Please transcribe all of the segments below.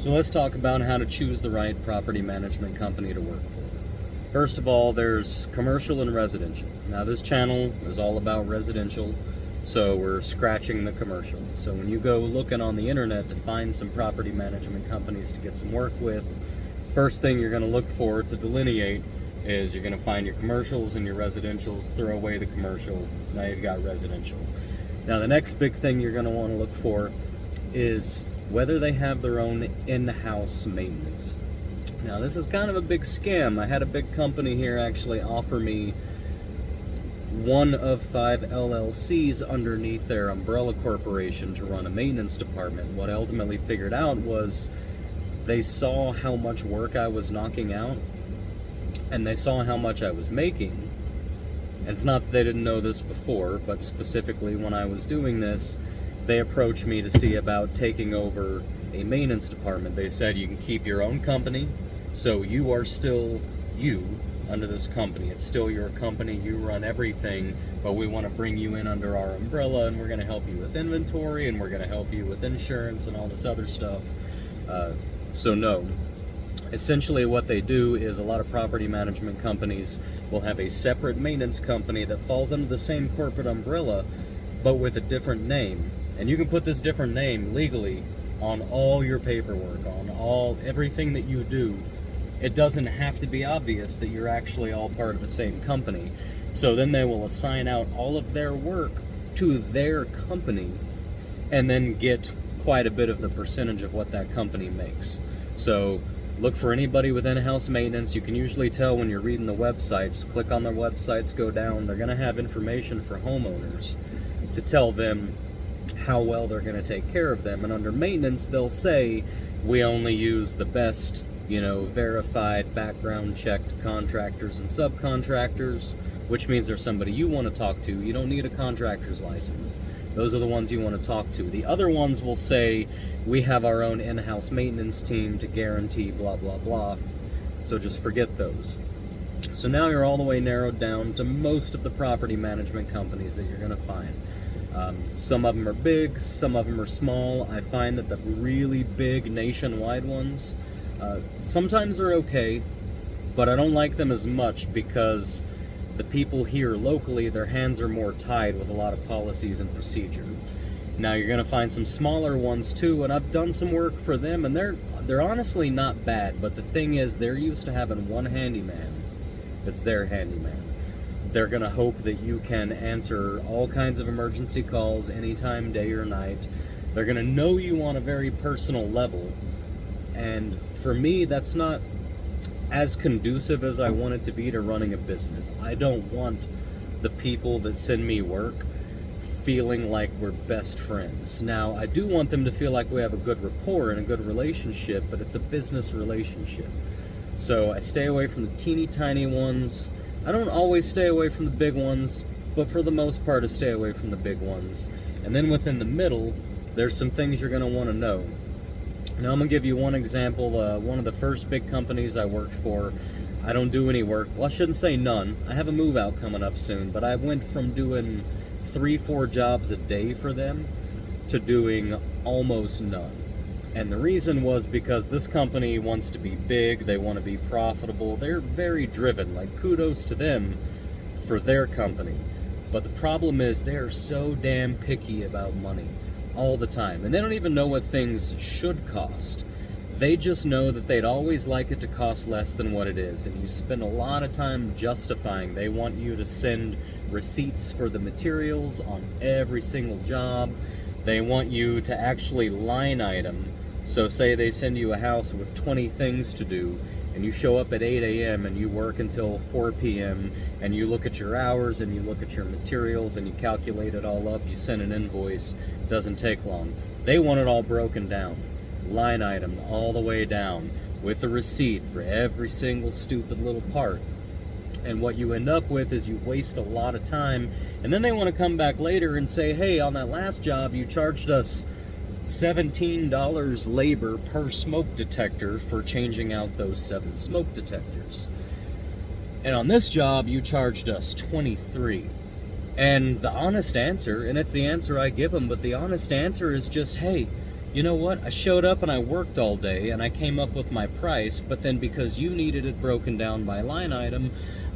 So let's talk about how to choose the right property management company to work for. First of all, there's commercial and residential. Now this channel is all about residential, so we're scratching the commercial. So when you go looking on the internet to find some property management companies to get some work with, first thing you're going to look for to delineate is you're going to find your commercials and your residentials, throw away the commercial, now you've got residential. Now the next big thing you're going to want to look for is whether they have their own in-house maintenance. Now this is kind of a big scam. I had a big company here actually offer me one of 5 LLCs underneath their umbrella corporation to run a maintenance department. What I ultimately figured out was they saw how much work I was knocking out and they saw how much I was making. And it's not that they didn't know this before, but specifically when I was doing this, they approached me to see about taking over a maintenance department. They said you can keep your own company, so you are still you under this company. It's still your company, you run everything, but we want to bring you in under our umbrella, and we're going to help you with inventory, and we're going to help you with insurance and all this other stuff. So no. Essentially what they do is a lot of property management companies will have a separate maintenance company that falls under the same corporate umbrella, but with a different name. And you can put this different name legally on all your paperwork, on everything that you do. It doesn't have to be obvious that you're actually all part of the same company. So then they will assign out all of their work to their company and then get quite a bit of the percentage of what that company makes. So look for anybody with in-house maintenance. You can usually tell when you're reading the website. Just click on their websites, go down. They're going to have information for homeowners to tell them how well they're going to take care of them. And under maintenance, they'll say, we only use the best, verified, background checked contractors and subcontractors, which means there's somebody you want to talk to. You don't need a contractor's license. Those are the ones you want to talk to. The other ones will say, we have our own in-house maintenance team to guarantee blah, blah, blah. So just forget those. So now you're all the way narrowed down to most of the property management companies that you're going to find. Some of them are big, some of them are small. I find that the really big nationwide ones, sometimes they're okay, but I don't like them as much because the people here locally, their hands are more tied with a lot of policies and procedure. Now you're going to find some smaller ones too, and I've done some work for them, and they're honestly not bad, but the thing is, they're used to having one handyman that's their handyman. They're going to hope that you can answer all kinds of emergency calls anytime, day or night. They're going to know you on a very personal level. And for me, that's not as conducive as I want it to be to running a business. I don't want the people that send me work feeling like we're best friends. Now, I do want them to feel like we have a good rapport and a good relationship, but it's a business relationship. So I stay away from the teeny tiny ones. I don't always stay away from the big ones, but for the most part I stay away from the big ones. And then within the middle, there's some things you're going to want to know. Now I'm going to give you one example. One of the first big companies I worked for, I don't do any work. Well, I shouldn't say none. I have a move out coming up soon, but I went from doing 3-4 jobs a day for them to doing almost none. And the reason was because this company wants to be big, they want to be profitable, they're very driven, like kudos to them for their company. But the problem is they're so damn picky about money all the time. And they don't even know what things should cost. They just know that they'd always like it to cost less than what it is. And you spend a lot of time justifying. They want you to send receipts for the materials on every single job. They want you to actually line item. So say they send you a house with 20 things to do, and you show up at 8 a.m. and you work until 4 p.m. and you look at your hours and you look at your materials and you calculate it all up, you send an invoice, doesn't take long. They want it all broken down, line item all the way down, with a receipt for every single stupid little part. And what you end up with is you waste a lot of time, and then they want to come back later and say, hey, on that last job you charged us $17 labor per smoke detector for changing out those 7 smoke detectors. And on this job, you charged us $23. And the honest answer, and it's the answer I give them, but the honest answer is just, hey, you know what, I showed up and I worked all day and I came up with my price, but then because you needed it broken down by line item,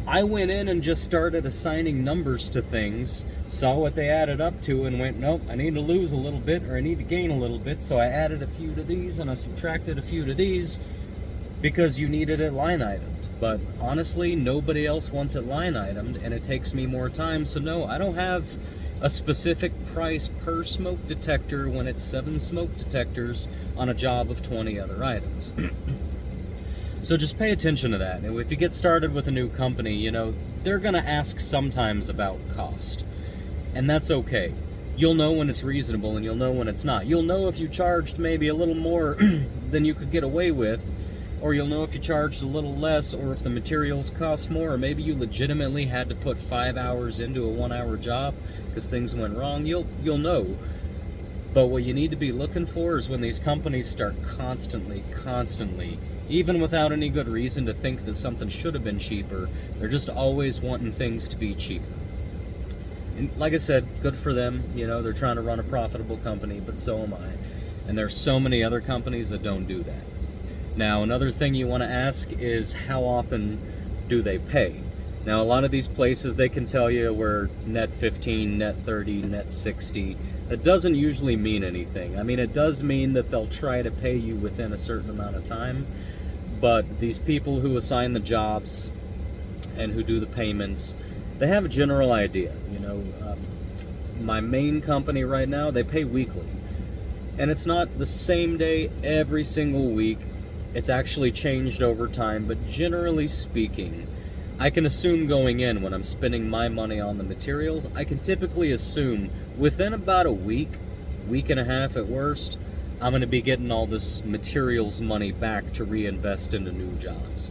I went in and just started assigning numbers to things, saw what they added up to, and went, nope, I need to lose a little bit, or I need to gain a little bit, so I added a few to these and I subtracted a few to these because you needed it line itemed. But honestly, nobody else wants it line itemed, and it takes me more time, so no, I don't have a specific price per smoke detector when it's 7 smoke detectors on a job of 20 other items. So just pay attention to that. And if you get started with a new company, you know, they're going to ask sometimes about cost. And that's okay. You'll know when it's reasonable and you'll know when it's not. You'll know if you charged maybe a little more than you could get away with, or you'll know if you charged a little less, or if the materials cost more, or maybe you legitimately had to put 5 hours into a 1-hour job because things went wrong. You'll know. But what you need to be looking for is when these companies start constantly, even without any good reason to think that something should have been cheaper, they're just always wanting things to be cheaper. And like I said, good for them. You know, they're trying to run a profitable company, but so am I. And there's so many other companies that don't do that. Now, another thing you want to ask is how often do they pay? Now, a lot of these places, they can tell you we're net 15, net 30, net 60. That doesn't usually mean anything. I mean, it does mean that they'll try to pay you within a certain amount of time, but these people who assign the jobs and who do the payments, they have a general idea. You know, my main company right now, they pay weekly. And it's not the same day every single week. It's actually changed over time, but generally speaking, I can assume going in when I'm spending my money on the materials, I can typically assume within about a week and a half at worst, I'm going to be getting all this materials money back to reinvest into new jobs.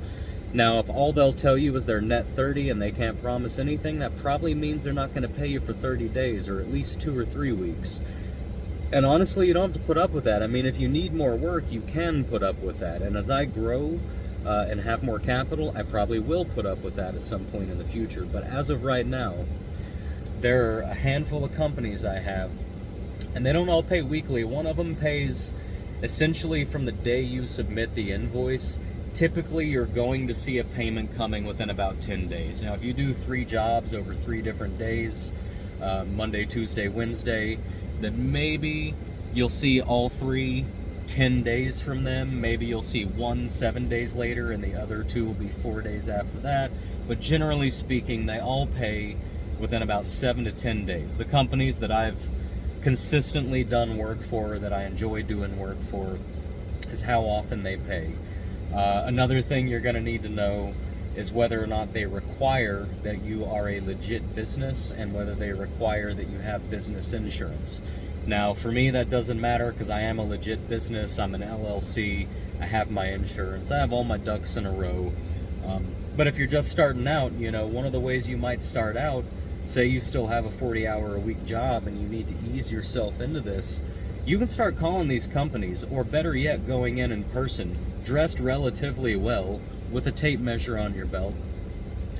Now, if all they'll tell you is they're net 30 and they can't promise anything, that probably means they're not going to pay you for 30 days or at least 2 or 3 weeks. And honestly, you don't have to put up with that. I mean, if you need more work, you can put up with that. And as I grow and have more capital, I probably will put up with that at some point in the future. But as of right now, there are a handful of companies I have, and they don't all pay weekly. One of them pays essentially from the day you submit the invoice. Typically, you're going to see a payment coming within about 10 days. Now, if you do 3 jobs over 3 different days, Monday, Tuesday, Wednesday, then maybe you'll see all 3 10 days from them. Maybe you'll see 1 7 days later, and the other 2 will be 4 days after that. But generally speaking, they all pay within about 7 to 10 days. The companies that I've consistently done work for, that I enjoy doing work for, is how often they pay. Another thing you're going to need to know is whether or not they require that you are a legit business and whether they require that you have business insurance. Now, for me, that doesn't matter because I am a legit business. I'm an LLC. I have my insurance. I have all my ducks in a row. But if you're just starting out, you know, one of the ways you might start out, say you still have a 40-hour-a-week job and you need to ease yourself into this, you can start calling these companies, or better yet, going in person, dressed relatively well, with a tape measure on your belt,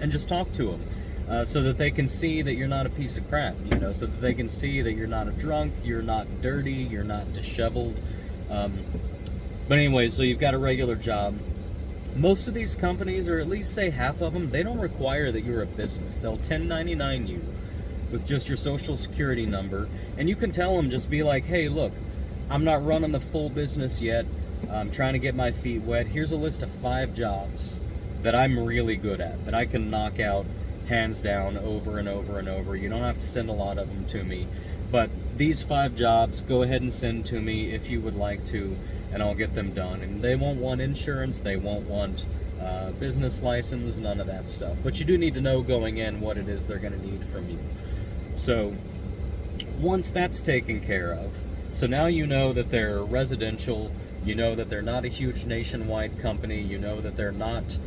and just talk to them so that they can see that you're not a piece of crap, you know, so that they can see that you're not a drunk, you're not dirty, you're not disheveled. But anyway, so you've got a regular job. Most of these companies, or at least say half of them, they don't require that you're a business. They'll 1099 you with just your social security number, and you can tell them, just be like, hey, look, I'm not running the full business yet. I'm trying to get my feet wet. Here's a list of 5 jobs that I'm really good at, that I can knock out hands down over and over and over. You don't have to send a lot of them to me, but these 5 jobs, go ahead and send to me if you would like to, and I'll get them done. And they won't want insurance, they won't want business license, none of that stuff. But you do need to know going in what it is they're going to need from you. So once that's taken care of, so now you know that they're residential, you know that they're not a huge nationwide company, you know that they're not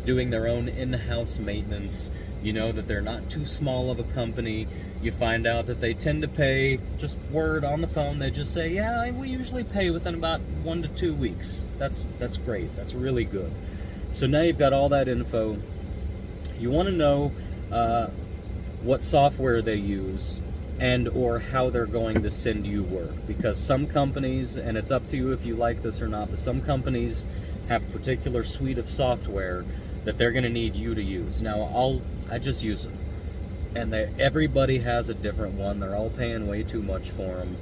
doing their own in-house maintenance, you know that they're not too small of a company, you find out that they tend to pay, just word on the phone, they just say, yeah, we usually pay within about 1 to 2 weeks. That's great, that's really good. So now you've got all that info. You want to know what software they use and or how they're going to send you work. Because some companies, and it's up to you if you like this or not, but some companies have a particular suite of software that they're going to need you to use. Now, I just use them, and everybody has a different one. They're all paying way too much for them.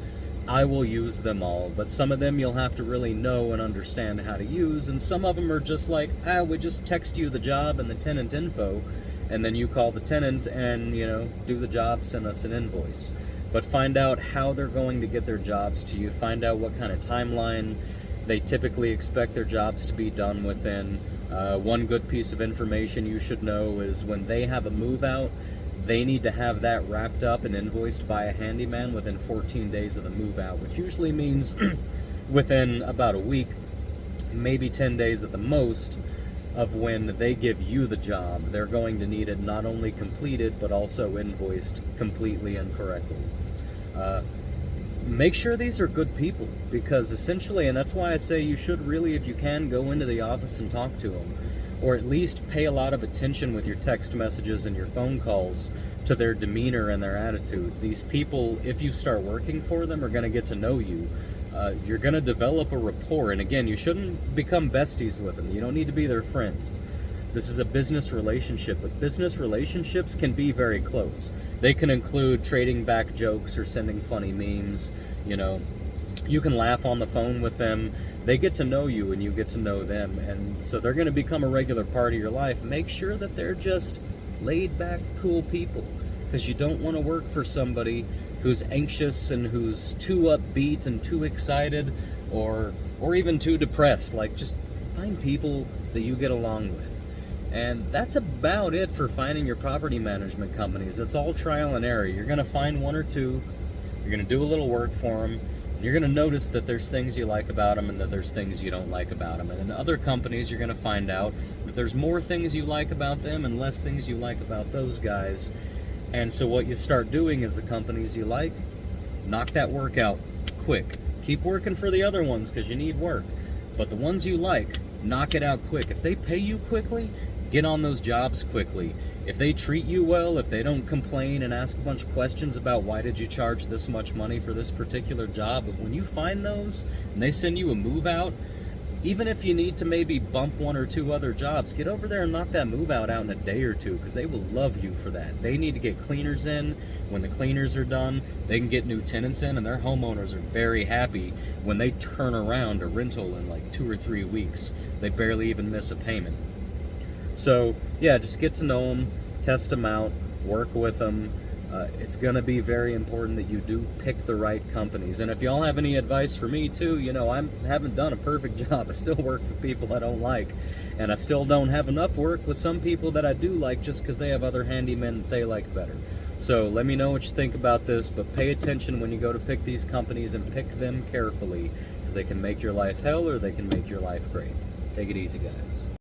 I will use them all, but some of them you'll have to really know and understand how to use, and some of them are just like, we just text you the job and the tenant info, and then you call the tenant and, do the job, send us an invoice. But find out how they're going to get their jobs to you. Find out what kind of timeline they typically expect their jobs to be done within. One good piece of information you should know is when they have a move out, they need to have that wrapped up and invoiced by a handyman within 14 days of the move out, which usually means within about a week, maybe 10 days at the most, of when they give you the job. They're going to need it not only completed, but also invoiced completely and correctly. Make sure these are good people, because essentially, and that's why I say you should really, if you can, go into the office and talk to them, or at least pay a lot of attention with your text messages and your phone calls to their demeanor and their attitude. These people, if you start working for them, are going to get to know you. You're going to develop a rapport, and again, you shouldn't become besties with them. You don't need to be their friends. This is a business relationship, but business relationships can be very close. They can include trading back jokes or sending funny memes. You can laugh on the phone with them. They get to know you and you get to know them, and so they're going to become a regular part of your life. Make sure that they're just laid back, cool people, because you don't want to work for somebody who's anxious and who's too upbeat and too excited, or even too depressed. Like, just find people that you get along with. And that's about it for finding your property management companies. It's all trial and error. You're going to find one or two, you're going to do a little work for them, and you're going to notice that there's things you like about them and that there's things you don't like about them. And in other companies, you're going to find out that there's more things you like about them and less things you like about those guys. And so what you start doing is the companies you like, knock that work out quick. Keep working for the other ones because you need work. But the ones you like, knock it out quick. If they pay you quickly, get on those jobs quickly. If they treat you well, if they don't complain and ask a bunch of questions about why did you charge this much money for this particular job, but when you find those and they send you a move out, even if you need to maybe bump one or two other jobs, get over there and knock that move out in a day or two, because they will love you for that. They need to get cleaners in. When the cleaners are done, they can get new tenants in, and their homeowners are very happy when they turn around a rental in like 2 or 3 weeks. They barely even miss a payment. So yeah, just get to know them, test them out, work with them. It's going to be very important that you do pick the right companies. And if y'all have any advice for me too, I haven't done a perfect job. I still work for people I don't like, and I still don't have enough work with some people that I do like just because they have other handymen that they like better. So let me know what you think about this, but pay attention when you go to pick these companies, and pick them carefully, because they can make your life hell or they can make your life great. Take it easy, guys.